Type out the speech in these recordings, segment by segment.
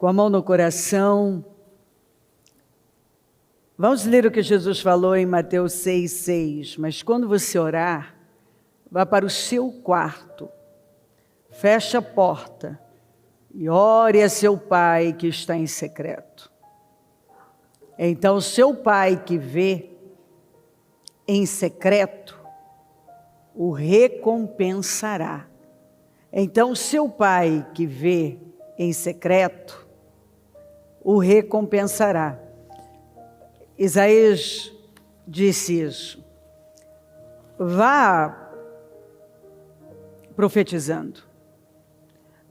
com a mão no coração, vamos ler o que Jesus falou em Mateus 6,6. Mas quando você orar, vá para o seu quarto, feche a porta e ore a seu Pai que está em secreto. Então, seu Pai que vê em secreto, o recompensará. Então, seu Pai que vê em secreto, o recompensará. Isaías disse isso. Vá profetizando.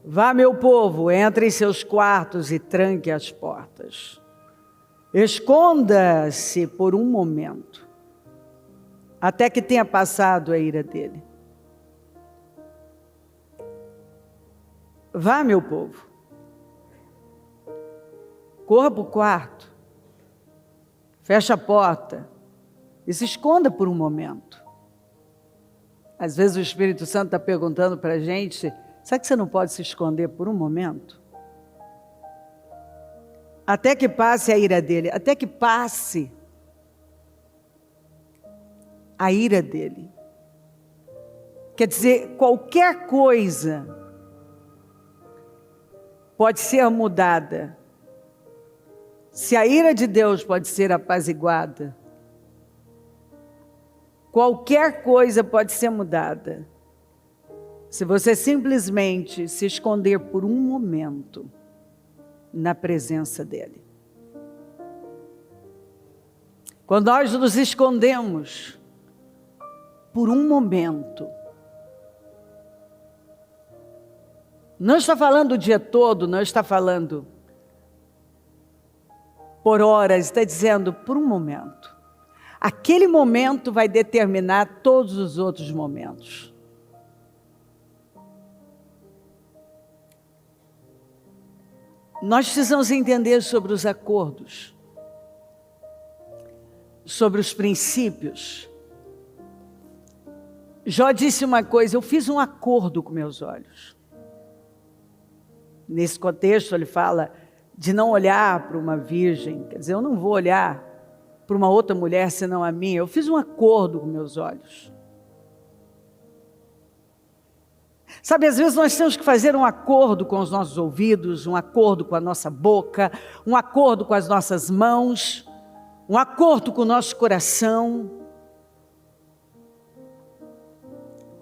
Vá, meu povo, entre em seus quartos e tranque as portas. Esconda-se por um momento, até que tenha passado a ira dele. Vá, meu povo. Corra para o quarto. Feche a porta. E se esconda por um momento. Às vezes o Espírito Santo está perguntando para a gente, será que você não pode se esconder por um momento? Até que passe a ira dele. Até que passe a ira dele. Quer dizer, qualquer coisa pode ser mudada. Se a ira de Deus pode ser apaziguada, qualquer coisa pode ser mudada. Se você simplesmente se esconder por um momento na presença dele. Quando nós nos escondemos por um momento, não está falando o dia todo, não está falando por horas, está dizendo por um momento. Aquele momento vai determinar todos os outros momentos. Nós precisamos entender sobre os acordos, sobre os princípios. Jó disse uma coisa, eu fiz um acordo com meus olhos. Nesse contexto ele fala de não olhar para uma virgem, quer dizer, eu não vou olhar para uma outra mulher senão a minha. Eu fiz um acordo com meus olhos. Sabe, às vezes nós temos que fazer um acordo com os nossos ouvidos, um acordo com a nossa boca, um acordo com as nossas mãos, um acordo com o nosso coração,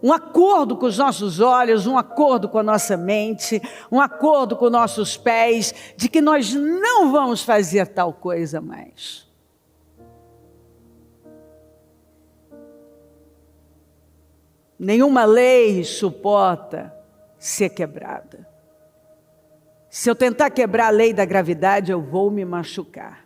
um acordo com os nossos olhos, um acordo com a nossa mente, um acordo com nossos pés, de que nós não vamos fazer tal coisa mais. Nenhuma lei suporta ser quebrada. Se eu tentar quebrar a lei da gravidade, eu vou me machucar.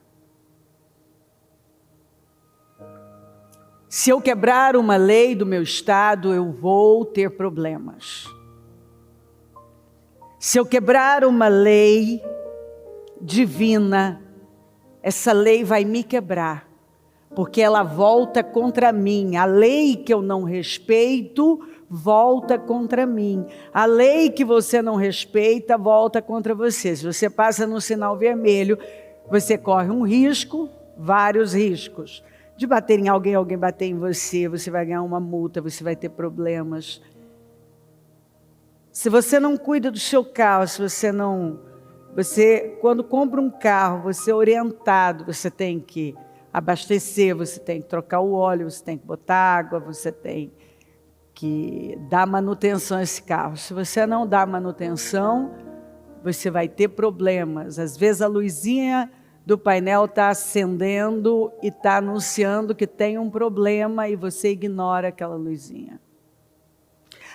Se eu quebrar uma lei do meu estado, eu vou ter problemas. Se eu quebrar uma lei divina, essa lei vai me quebrar. Porque ela volta contra mim. A lei que eu não respeito, volta contra mim. A lei que você não respeita, volta contra você. Se você passa no sinal vermelho, você corre um risco, vários riscos. De bater em alguém, alguém bater em você, você vai ganhar uma multa, você vai ter problemas. Se você não cuida do seu carro, quando compra um carro, você é orientado, você tem que abastecer, você tem que trocar o óleo, você tem que botar água, você tem que dar manutenção a esse carro. Se você não dá manutenção, você vai ter problemas. Às vezes a luzinha do painel está acendendo e está anunciando que tem um problema e você ignora aquela luzinha.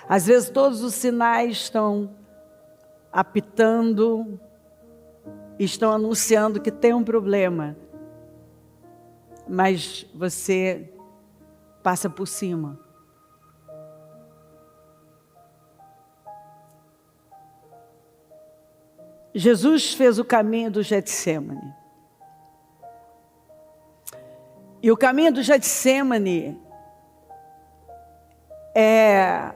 Às vezes todos os sinais estão apitando, estão anunciando que tem um problema. Mas você passa por cima. Jesus fez o caminho do Getsêmani. E o caminho do Getsêmani é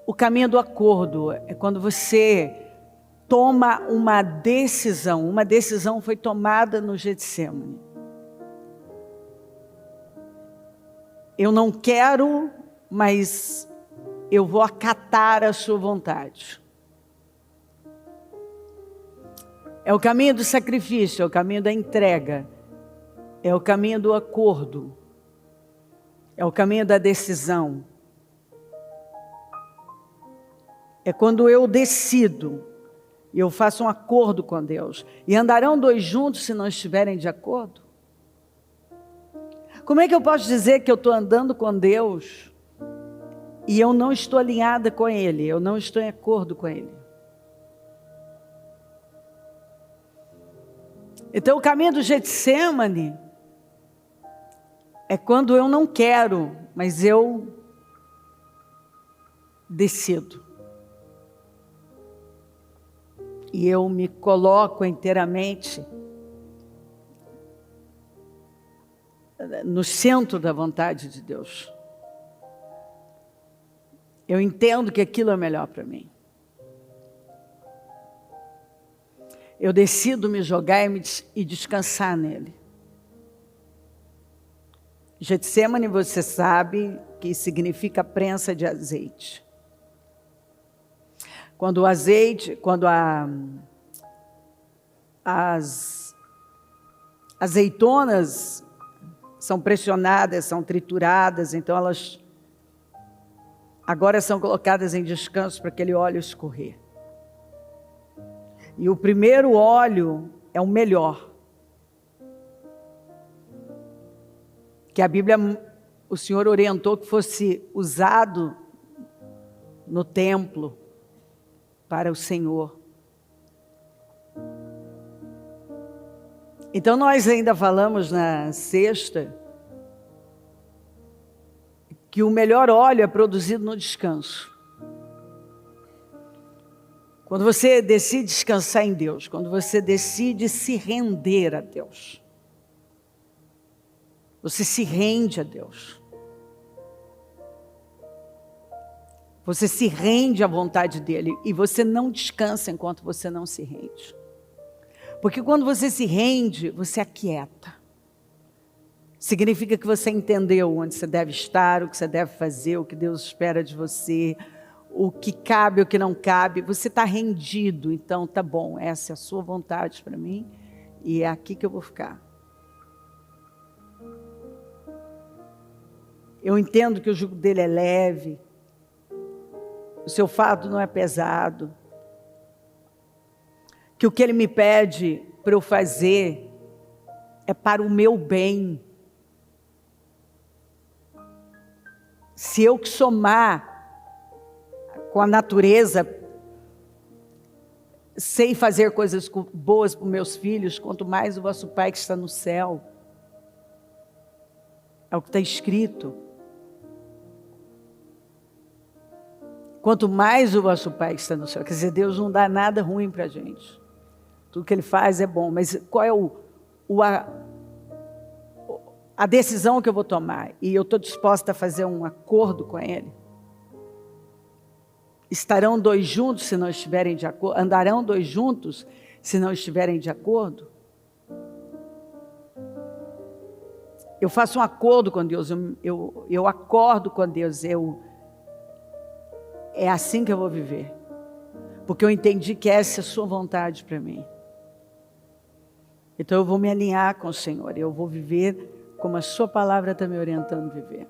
o caminho do acordo. É quando você toma uma decisão foi tomada no Getsemane. Eu não quero, mas eu vou acatar a sua vontade. É o caminho do sacrifício, é o caminho da entrega, é o caminho do acordo, é o caminho da decisão. É quando eu decido e eu faço um acordo com Deus. E andarão dois juntos se não estiverem de acordo? Como é que eu posso dizer que eu estou andando com Deus e eu não estou alinhada com Ele, eu não estou em acordo com Ele? Então o caminho do Getsemane é quando eu não quero, mas eu decido. E eu me coloco inteiramente no centro da vontade de Deus. Eu entendo que aquilo é melhor para mim. Eu decido me jogar e descansar nele. Getsemane, você sabe que significa prensa de azeite. Quando as azeitonas são pressionadas, são trituradas, então elas agora são colocadas em descanso para aquele óleo escorrer. E o primeiro óleo é o melhor. Que a Bíblia, o Senhor orientou que fosse usado no templo para o Senhor. Então nós ainda falamos na sexta que o melhor óleo é produzido no descanso. Quando você decide descansar em Deus, quando você decide se render a Deus, você se rende a Deus. Você se rende à vontade dEle e você não descansa enquanto você não se rende. Porque quando você se rende, você aquieta. Significa que você entendeu onde você deve estar, o que você deve fazer, o que Deus espera de você, o que cabe, o que não cabe. Você está rendido, então tá bom, essa é a sua vontade para mim e é aqui que eu vou ficar. Eu entendo que o jugo dele é leve, o seu fardo não é pesado, que o que ele me pede para eu fazer é para o meu bem. Se eu que somar com a natureza, sei fazer coisas boas para os meus filhos, quanto mais o vosso Pai que está no céu. É o que está escrito. Quanto mais o vosso Pai que está no céu. Quer dizer, Deus não dá nada ruim para a gente. Tudo que Ele faz é bom. Mas qual é a decisão que eu vou tomar? E eu estou disposta a fazer um acordo com Ele. Estarão dois juntos se não estiverem de acordo? Andarão dois juntos se não estiverem de acordo? Eu faço um acordo com Deus, eu acordo com Deus, é assim que eu vou viver. Porque eu entendi que essa é a sua vontade para mim. Então eu vou me alinhar com o Senhor, eu vou viver como a sua palavra está me orientando a viver.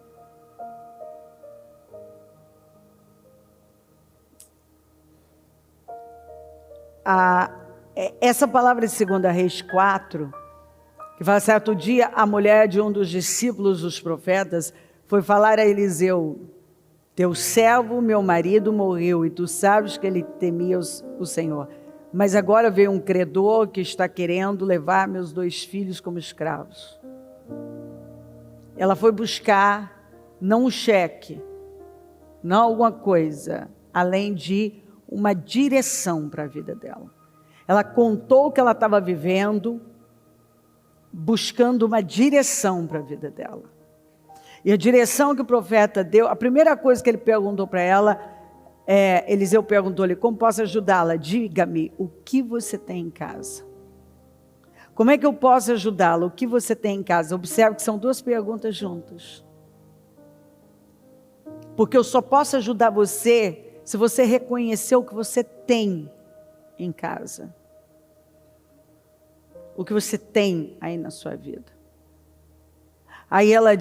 Essa palavra de 2 Reis 4, que fala, certo dia, a mulher de um dos discípulos dos profetas foi falar a Eliseu: teu servo, meu marido, morreu, e tu sabes que ele temia o Senhor. Mas agora veio um credor que está querendo levar meus 2 filhos como escravos. Ela foi buscar, não um cheque, não alguma coisa, além de uma direção para a vida dela. Ela contou o que ela estava vivendo, buscando uma direção para a vida dela. E a direção que o profeta deu, a primeira coisa que ele perguntou para ela Eliseu perguntou-lhe, como posso ajudá-la? Diga-me, o que você tem em casa? Como é que eu posso ajudá-la? O que você tem em casa? Observe que são duas perguntas juntas. Porque eu só posso ajudar você se você reconhecer o que você tem em casa. O que você tem aí na sua vida. Aí ela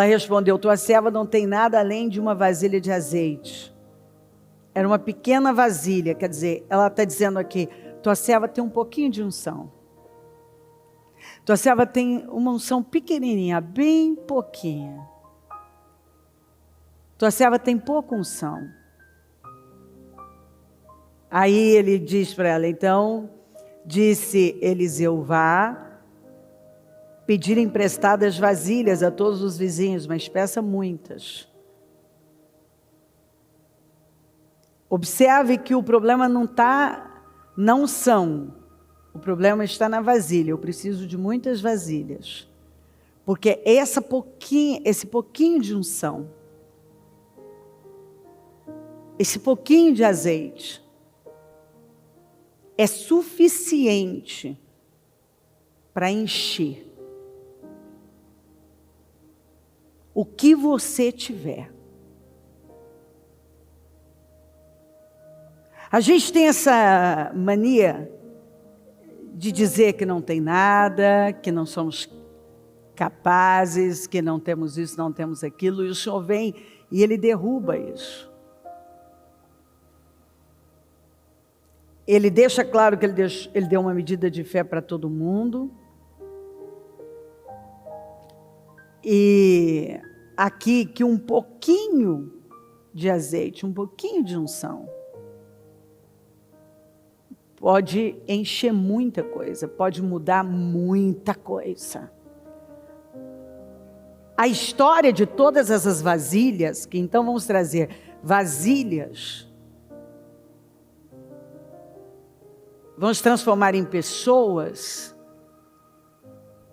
respondeu, tua serva não tem nada além de uma vasilha de azeite. Era uma pequena vasilha, quer dizer, ela está dizendo aqui, tua serva tem um pouquinho de unção. Tua serva tem uma unção pequenininha, bem pouquinha. Tua serva tem pouca unção. Aí ele diz para ela, então, disse Eliseu, vá pedir emprestadas vasilhas a todos os vizinhos, mas peça muitas. Observe que o problema não são, o problema está na vasilha. Eu preciso de muitas vasilhas, porque esse pouquinho de unção, esse pouquinho de azeite, é suficiente para encher o que você tiver. A gente tem essa mania de dizer que não tem nada, que não somos capazes, que não temos isso, não temos aquilo, e o Senhor vem e Ele derruba isso. Ele deixa claro que ele deu uma medida de fé para todo mundo. E aqui que um pouquinho de azeite, um pouquinho de unção, pode encher muita coisa, pode mudar muita coisa. A história de todas essas vasilhas, que então vamos trazer vasilhas, vamos transformar em pessoas,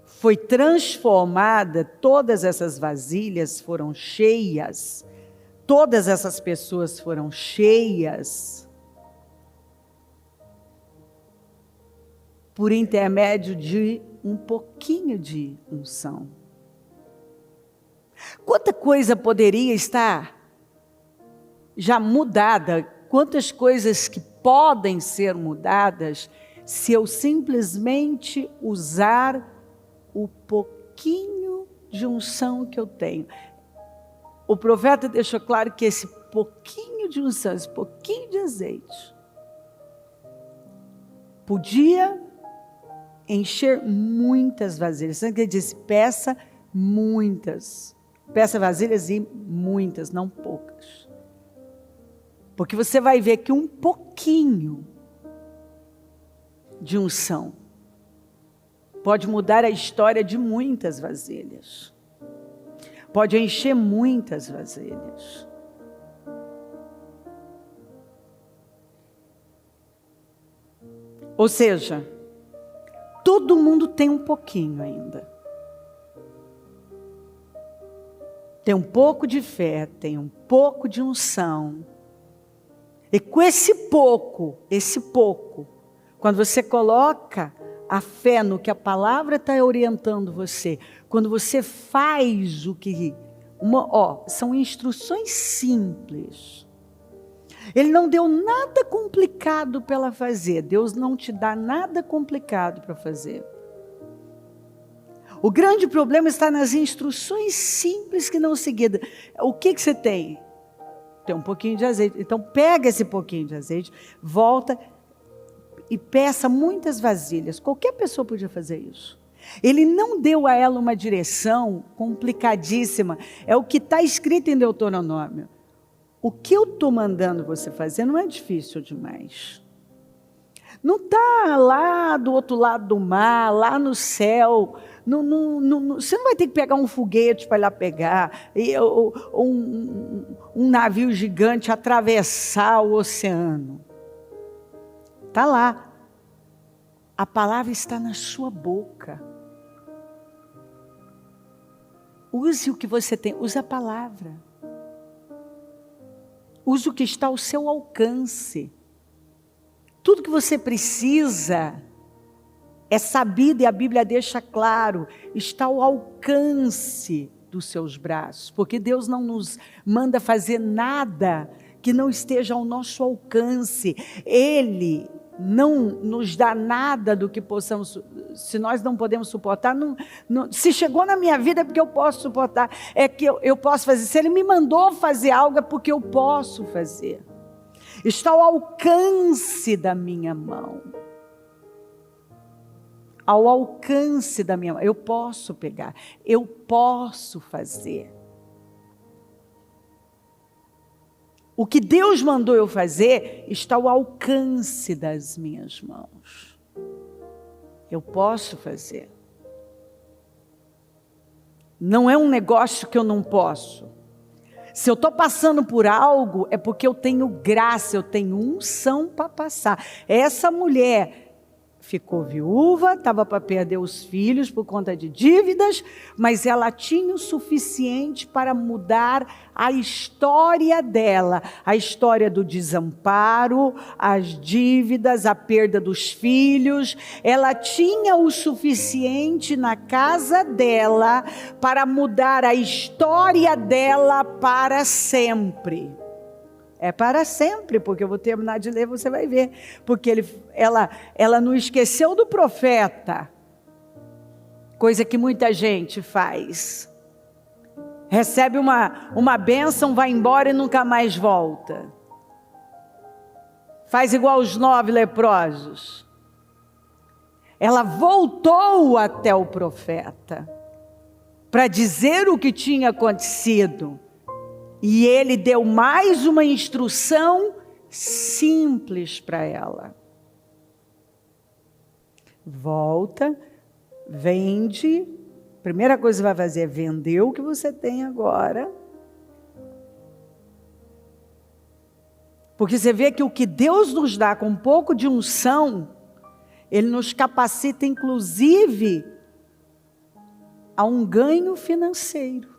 foi transformada, todas essas vasilhas foram cheias, todas essas pessoas foram cheias, por intermédio de um pouquinho de unção. Quanta coisa poderia estar já mudada, quantas coisas que podem ser mudadas, se eu simplesmente usar o pouquinho de unção que eu tenho. O profeta deixou claro que esse pouquinho de unção, esse pouquinho de azeite, podia encher muitas vasilhas. Ele disse, peça muitas. Peça vasilhas e muitas, não poucas. Porque você vai ver que um pouquinho de unção pode mudar a história de muitas vasilhas. Pode encher muitas vasilhas. Ou seja, todo mundo tem um pouquinho ainda. Tem um pouco de fé, tem um pouco de unção. E com esse pouco, quando você coloca a fé no que a palavra está orientando você, quando você faz o que... são instruções simples. Ele não deu nada complicado para ela fazer. Deus não te dá nada complicado para fazer. O grande problema está nas instruções simples que não seguidas. O que você tem? Tem um pouquinho de azeite. Então pega esse pouquinho de azeite, volta e peça muitas vasilhas. Qualquer pessoa podia fazer isso. Ele não deu a ela uma direção complicadíssima. É o que está escrito em Deuteronômio. O que eu estou mandando você fazer não é difícil demais. Não está lá do outro lado do mar, lá no céu. Você não vai ter que pegar um foguete para ir lá pegar, ou um navio gigante atravessar o oceano. Está lá. A palavra está na sua boca. Use o que você tem, use a palavra. use o que está ao seu alcance. Tudo que você precisa é sabido, e a Bíblia deixa claro, está ao alcance dos seus braços, porque Deus não nos manda fazer nada que não esteja ao nosso alcance. Ele não nos dá nada do que possamos, se nós não podemos suportar, se chegou na minha vida é porque eu posso suportar, é que eu posso fazer. Se Ele me mandou fazer algo é porque eu posso fazer. Está ao alcance da minha mão. Ao alcance da minha mão. Eu posso pegar, eu posso fazer. O que Deus mandou eu fazer está ao alcance das minhas mãos. Eu posso fazer. Não é um negócio que eu não posso. Se eu estou passando por algo, é porque eu tenho graça, eu tenho unção para passar. Essa mulher ficou viúva, estava para perder os filhos por conta de dívidas, mas ela tinha o suficiente para mudar a história dela, a história do desamparo, as dívidas, a perda dos filhos. Ela tinha o suficiente na casa dela para mudar a história dela para sempre. É para sempre, porque eu vou terminar de ler, você vai ver. Porque ela não esqueceu do profeta, coisa que muita gente faz. Recebe uma bênção, vai embora e nunca mais volta. Faz igual os 9 leprosos. Ela voltou até o profeta para dizer o que tinha acontecido. E ele deu mais uma instrução simples para ela. Volta, vende. Primeira coisa que vai fazer é vender o que você tem agora. Porque você vê que o que Deus nos dá com um pouco de unção, Ele nos capacita inclusive a um ganho financeiro.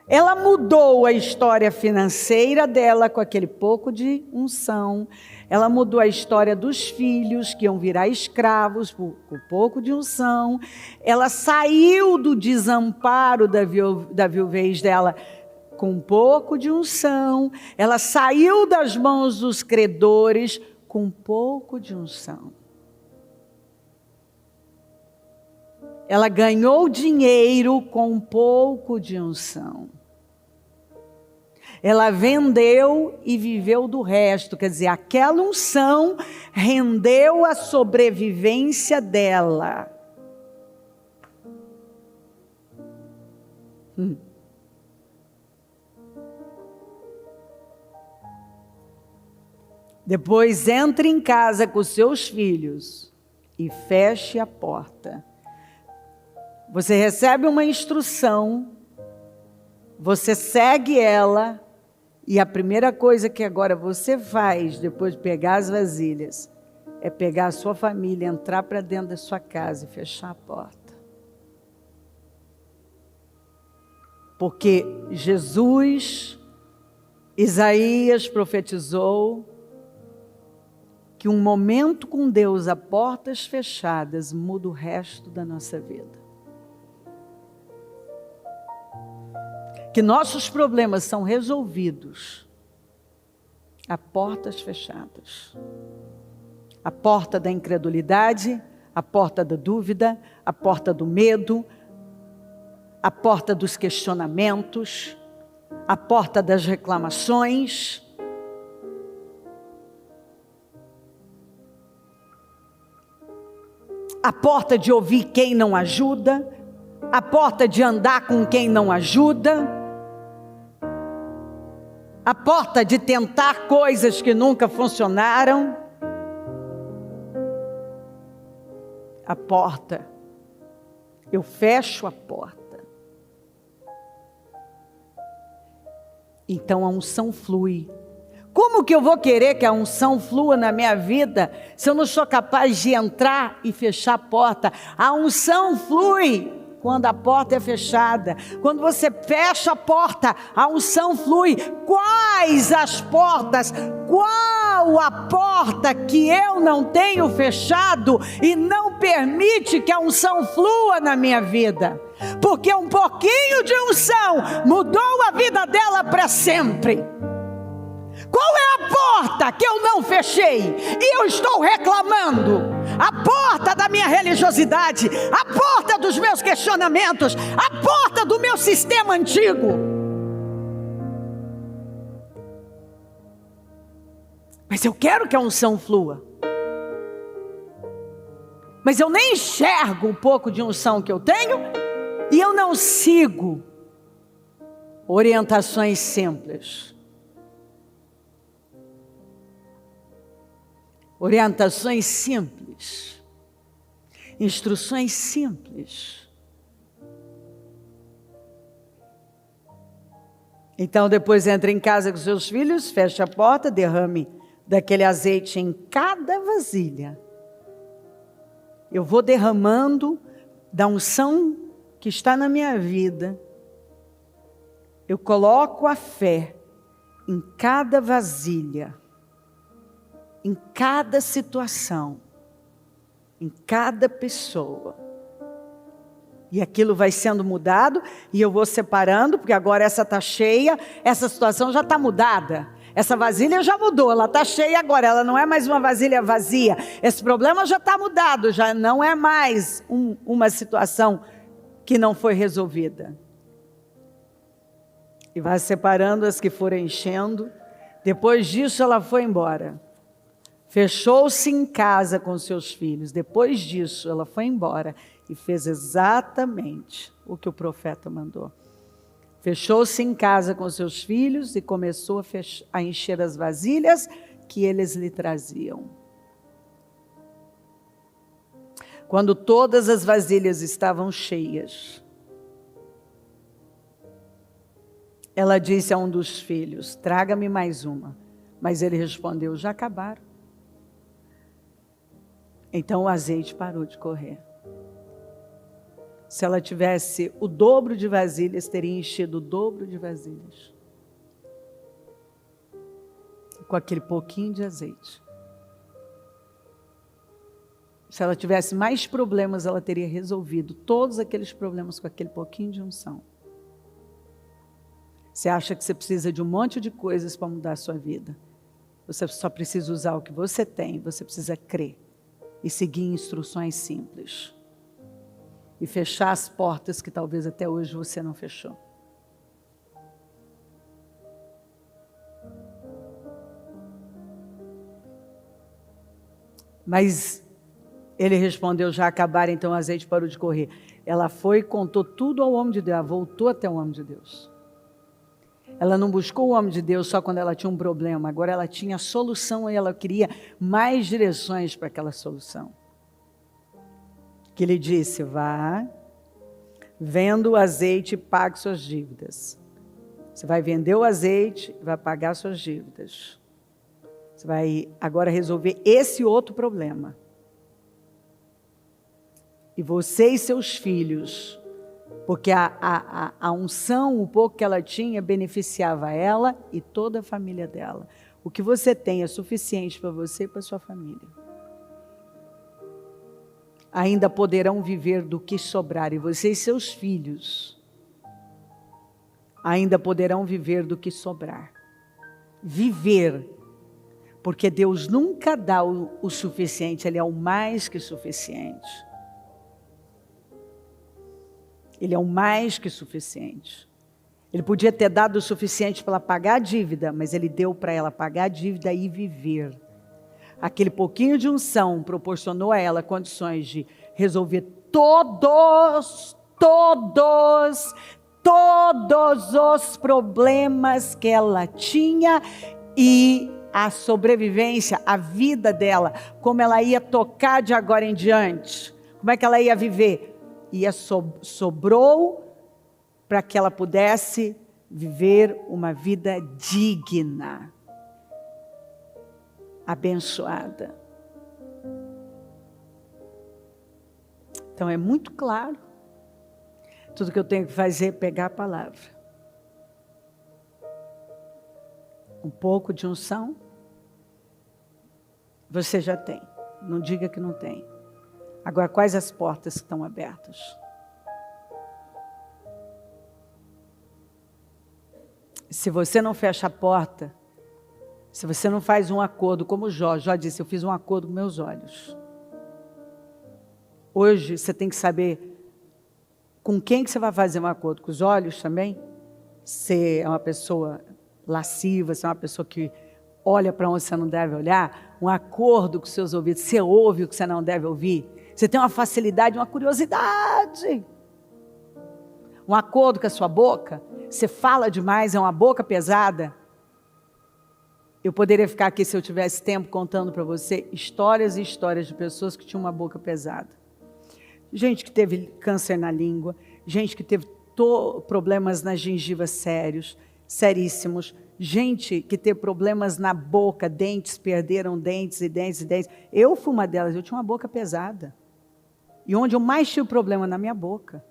Ela mudou a história financeira dela com aquele pouco de unção. Ela mudou a história dos filhos que iam virar escravos com pouco de unção. Ela saiu do desamparo da viuvez dela com pouco de unção. Ela saiu das mãos dos credores com pouco de unção. Ela ganhou dinheiro com pouco de unção. Ela vendeu e viveu do resto. Quer dizer, aquela unção rendeu a sobrevivência dela. Depois entre em casa com seus filhos e feche a porta. Você recebe uma instrução, você segue ela, e a primeira coisa que agora você faz, depois de pegar as vasilhas, é pegar a sua família, entrar para dentro da sua casa e fechar a porta. Porque Isaías profetizou que um momento com Deus a portas fechadas muda o resto da nossa vida. Que nossos problemas são resolvidos a portas fechadas. A porta da incredulidade, a porta da dúvida, a porta do medo, a porta dos questionamentos, a porta das reclamações. A porta de ouvir quem não ajuda, a porta de andar com quem não ajuda, a porta de tentar coisas que nunca funcionaram, a porta, eu fecho a porta. Então a unção flui. Como que eu vou querer que a unção flua na minha vida se eu não sou capaz de entrar e fechar a porta? A unção flui quando a porta é fechada. Quando você fecha a porta, a unção flui. Quais as portas? Qual a porta que eu não tenho fechado e não permite que a unção flua na minha vida? Porque um pouquinho de unção mudou a vida dela para sempre. Qual é a porta que eu não fechei e eu estou reclamando? A porta da minha religiosidade, a porta dos meus questionamentos, a porta do meu sistema antigo. Mas eu quero que a unção flua. Mas eu nem enxergo um pouco de unção que eu tenho e eu não sigo orientações simples. Orientações simples, instruções simples. Então depois entra em casa com seus filhos, fecha a porta, derrame daquele azeite em cada vasilha. Eu vou derramando da unção que está na minha vida. Eu coloco a fé em cada vasilha. Em cada situação, em cada pessoa. E aquilo vai sendo mudado, e eu vou separando, porque agora essa está cheia, essa situação já está mudada. Essa vasilha já mudou, ela está cheia agora, ela não é mais uma vasilha vazia. Esse problema já está mudado, já não é mais uma situação que não foi resolvida. E vai separando as que foram enchendo. Depois disso ela foi embora. Fechou-se em casa com seus filhos. Depois disso, ela foi embora e fez exatamente o que o profeta mandou. Fechou-se em casa com seus filhos e começou a encher as vasilhas que eles lhe traziam. Quando todas as vasilhas estavam cheias, ela disse a um dos filhos: traga-me mais uma. Mas ele respondeu: já acabaram. Então o azeite parou de correr. Se ela tivesse o dobro de vasilhas, teria enchido o dobro de vasilhas. Com aquele pouquinho de azeite. Se ela tivesse mais problemas, ela teria resolvido todos aqueles problemas com aquele pouquinho de unção. Você acha que você precisa de um monte de coisas para mudar a sua vida? Você só precisa usar o que você tem, você precisa crer. E seguir instruções simples. E fechar as portas que talvez até hoje você não fechou. Mas ele respondeu: já acabaram, então o azeite parou de correr. Ela foi e contou tudo ao homem de Deus. Ela voltou até o homem de Deus. Ela não buscou o homem de Deus só quando ela tinha um problema. Agora ela tinha a solução e ela queria mais direções para aquela solução. Que ele disse: vá, venda o azeite e pague suas dívidas. Você vai vender o azeite e vai pagar suas dívidas. Você vai agora resolver esse outro problema. E você e seus filhos, porque a unção, o pouco que ela tinha, beneficiava ela e toda a família dela. O que você tem é suficiente para você e para sua família. Ainda poderão viver do que sobrar, e você e seus filhos ainda poderão viver do que sobrar. Viver, porque Deus nunca dá o suficiente, Ele é o mais que suficiente. Ele é o mais que suficiente. Ele podia ter dado o suficiente para ela pagar a dívida, mas Ele deu para ela pagar a dívida e viver. Aquele pouquinho de unção proporcionou a ela condições de resolver todos os problemas que ela tinha e a sobrevivência, a vida dela, como ela ia tocar de agora em diante, como é que ela ia viver. Sobrou para que ela pudesse viver uma vida digna, abençoada. Então é muito claro Tudo que eu tenho que fazer é pegar a palavra. Um pouco de unção, você já tem. Não diga que não tem. Agora, quais as portas que estão abertas? Se você não fecha a porta, se você não faz um acordo, como Jó disse, eu fiz um acordo com meus olhos. Hoje, você tem que saber com quem que você vai fazer um acordo. Com os olhos também? Você é uma pessoa lasciva, você é uma pessoa que olha para onde você não deve olhar. Um acordo com seus ouvidos, você ouve o que você não deve ouvir. Você tem uma facilidade, uma curiosidade. Um acordo com a sua boca, você fala demais, é uma boca pesada. Eu poderia ficar aqui, se eu tivesse tempo, contando para você histórias e histórias de pessoas que tinham uma boca pesada. Gente que teve câncer na língua, gente que teve problemas nas gengivas sérios, seríssimos, gente que teve problemas na boca, dentes, perderam dentes e dentes e dentes. Eu fui uma delas, eu tinha uma boca pesada. E onde eu mais tive problema? Na minha boca.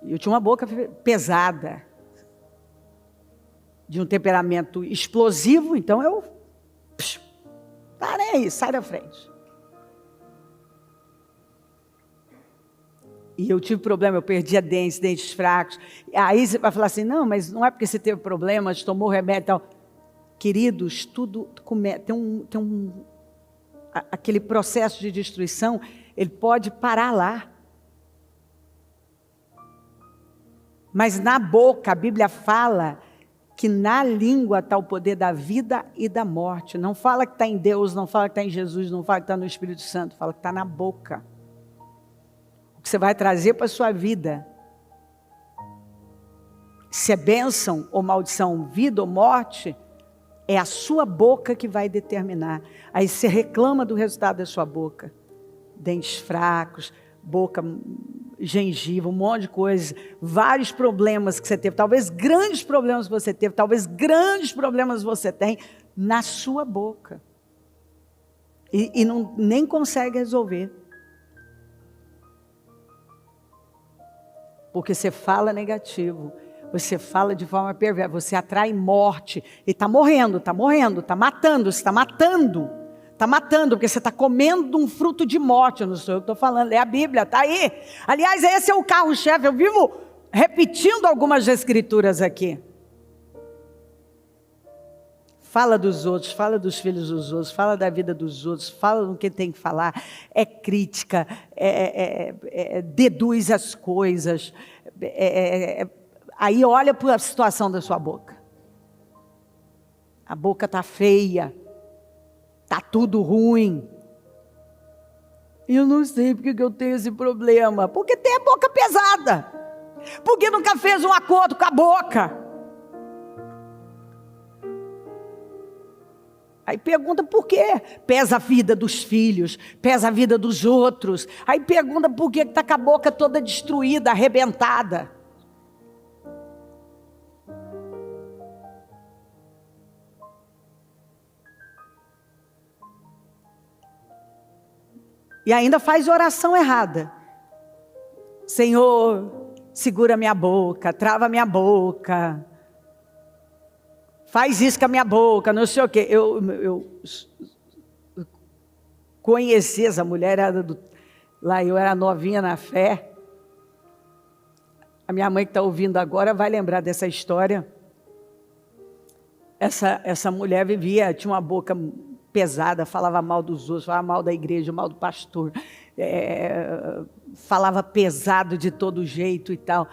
Eu tinha uma boca pesada, de um temperamento explosivo, então eu... Tá nem aí, sai da frente. E eu tive problema, eu perdia dentes fracos. Aí você vai falar assim, não, mas não é porque você teve problemas, tomou remédio e tal. Queridos, tudo aquele processo de destruição, ele pode parar lá. Mas na boca, a Bíblia fala que na língua está o poder da vida e da morte. Não fala que está em Deus, não fala que está em Jesus, não fala que está no Espírito Santo, fala que está na boca. O que você vai trazer para a sua vida, se é bênção ou maldição, vida ou morte, é a sua boca que vai determinar. Aí você reclama do resultado da sua boca. Dentes fracos, boca, gengiva, um monte de coisa, vários problemas que você teve, talvez grandes problemas você teve, talvez grandes problemas você tem na sua boca. E nem consegue resolver. Porque você fala negativo, você fala de forma perversa, você atrai morte, e está morrendo, está matando, você está matando. Está matando, porque você está comendo um fruto de morte. Eu não sou eu que estou falando, é a Bíblia, está aí. Aliás, esse é o carro-chefe, eu vivo repetindo algumas escrituras aqui. Fala dos outros, fala dos filhos dos outros, fala da vida dos outros, fala do que tem que falar, é crítica, deduz as coisas, aí olha para a situação da sua boca. A boca está feia. Está tudo ruim. Eu não sei porque que eu tenho esse problema. Porque tem a boca pesada. Porque nunca fez um acordo com a boca. Aí pergunta por quê? Pesa a vida dos filhos, pesa a vida dos outros. Aí pergunta por que está com a boca toda destruída, arrebentada. E ainda faz oração errada. Senhor, segura minha boca, trava minha boca. Faz isso com a minha boca, não sei o quê. Eu conheci essa mulher, lá eu era novinha na fé. A minha mãe que está ouvindo agora vai lembrar dessa história. Essa mulher tinha uma boca pesada, falava mal dos outros, falava mal da igreja, mal do pastor, falava pesado de todo jeito e tal.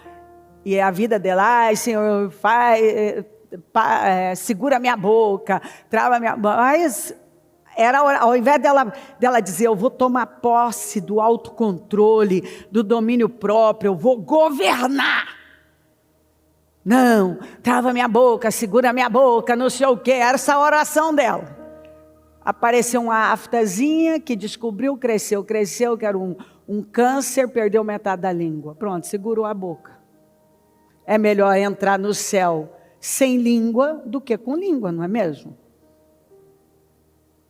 E a vida dela, ai Senhor, segura minha boca, trava minha boca. Mas ao invés dela dizer, eu vou tomar posse do autocontrole, do domínio próprio, eu vou governar. Não, trava minha boca, segura minha boca, não sei o quê. Era essa a oração dela. Apareceu uma aftazinha que descobriu, cresceu, que era um câncer, perdeu metade da língua. Pronto, segurou a boca. É melhor entrar no céu sem língua do que com língua, não é mesmo?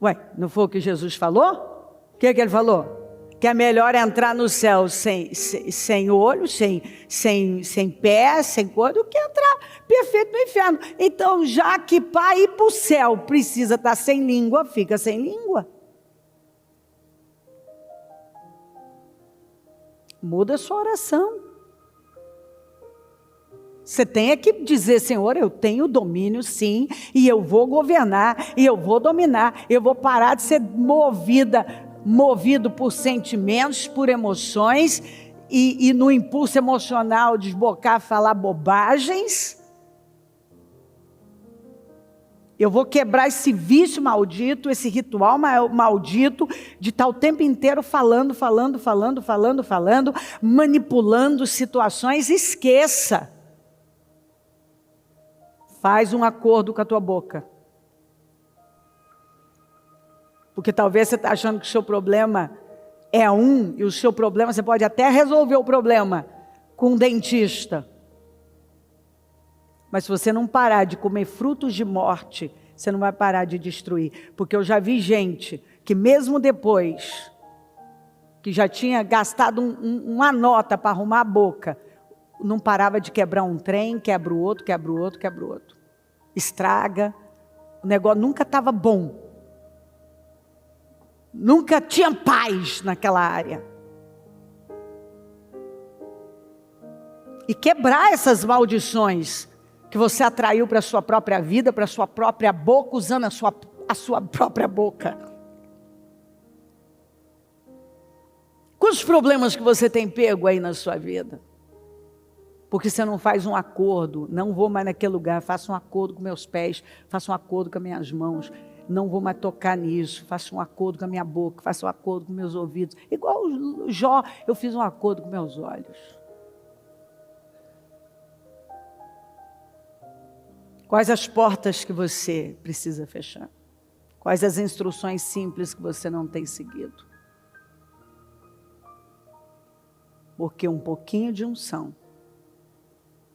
Ué, não foi o que Jesus falou? O que ele falou? que é melhor entrar no céu sem olho, sem pé, sem cor, do que entrar perfeito no inferno. Então, já que para ir para o céu precisa estar sem língua, fica sem língua. Muda a sua oração. Você tem que dizer, Senhor, eu tenho domínio sim, e eu vou governar, e eu vou dominar, eu vou parar de ser movido por sentimentos, por emoções, e no impulso emocional desbocar, falar bobagens. Eu vou quebrar esse vício maldito, esse ritual maldito, de estar o tempo inteiro falando, manipulando situações. Esqueça. Faz um acordo com a tua boca. Porque talvez você está achando que o seu problema é e o seu problema, você pode até resolver o problema com um dentista. Mas se você não parar de comer frutos de morte, você não vai parar de destruir. Porque eu já vi gente que mesmo depois, que já tinha gastado uma nota para arrumar a boca, não parava de quebrar um trem, quebra o outro. Estraga. O negócio nunca estava bom. Nunca tinha paz naquela área. E quebrar essas maldições que você atraiu para a sua própria vida, para a sua própria boca, usando a sua própria boca. Quantos problemas que você tem pego aí na sua vida? Porque você não faz um acordo, não vou mais naquele lugar, faço um acordo com meus pés, faço um acordo com as minhas mãos, não vou mais tocar nisso, faço um acordo com a minha boca, faço um acordo com meus ouvidos. Igual o Jó, eu fiz um acordo com meus olhos. Quais as portas que você precisa fechar? Quais as instruções simples que você não tem seguido? Porque um pouquinho de unção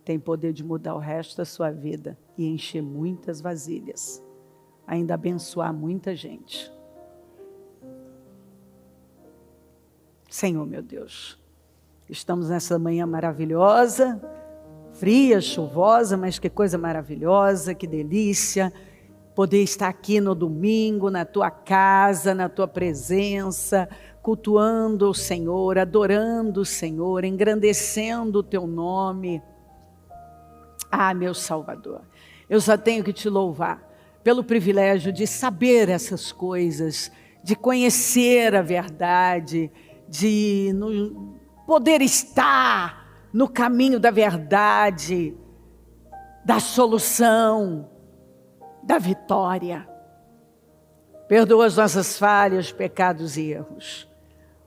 tem poder de mudar o resto da sua vida e encher muitas vasilhas, ainda abençoar muita gente. Senhor, meu Deus, estamos nessa manhã maravilhosa, fria, chuvosa, mas que coisa maravilhosa, que delícia, poder estar aqui no domingo, na tua casa, na tua presença, cultuando o Senhor, adorando o Senhor, engrandecendo o teu nome. Ah, meu Salvador, eu só tenho que te louvar pelo privilégio de saber essas coisas, de conhecer a verdade, de poder estar no caminho da verdade, da solução, da vitória. Perdoa as nossas falhas, pecados e erros.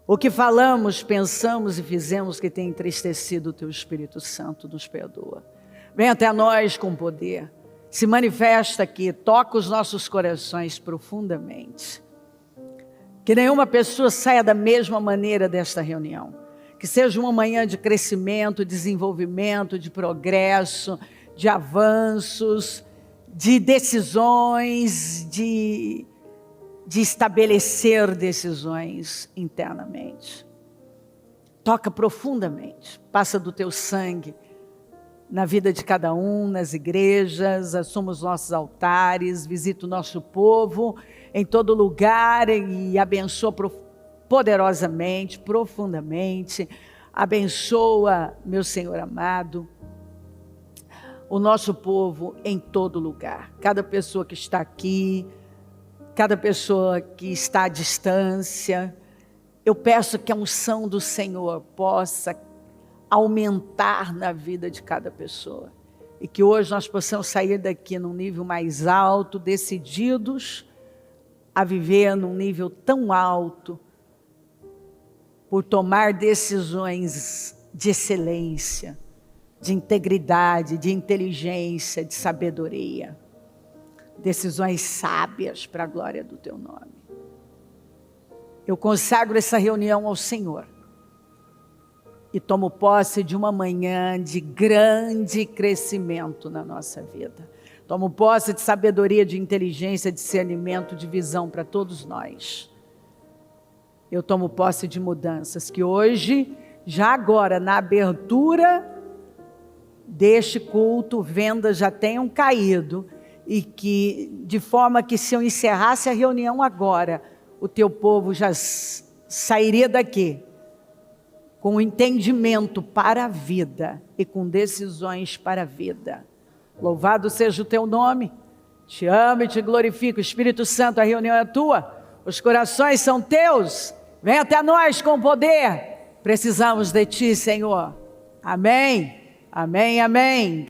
O que falamos, pensamos e fizemos que tem entristecido o teu Espírito Santo, nos perdoa. Vem até nós com poder, se manifesta aqui, toca os nossos corações profundamente. Que nenhuma pessoa saia da mesma maneira desta reunião. Que seja uma manhã de crescimento, desenvolvimento, de progresso, de avanços, de decisões, de estabelecer decisões internamente. Toca profundamente, passa do teu sangue na vida de cada um, nas igrejas, assuma os nossos altares, visita o nosso povo em todo lugar e abençoa poderosamente, profundamente. Abençoa, meu Senhor amado, o nosso povo em todo lugar. Cada pessoa que está aqui, cada pessoa que está à distância, eu peço que a unção do Senhor possa aumentar na vida de cada pessoa. E que hoje nós possamos sair daqui num nível mais alto, decididos a viver num nível tão alto, por tomar decisões de excelência, de integridade, de inteligência, de sabedoria. Decisões sábias para a glória do teu nome. Eu consagro essa reunião ao Senhor. E tomo posse de uma manhã de grande crescimento na nossa vida. Tomo posse de sabedoria, de inteligência, de discernimento, de visão para todos nós. Eu tomo posse de mudanças que hoje, já agora, na abertura deste culto, vendas já tenham caído e que, de forma que se eu encerrasse a reunião agora, o teu povo já sairia daqui com entendimento para a vida e com decisões para a vida. Louvado seja o teu nome. Te amo e te glorifico. Espírito Santo, a reunião é tua. Os corações são teus. Vem até nós com poder. Precisamos de ti, Senhor. Amém. Amém, amém.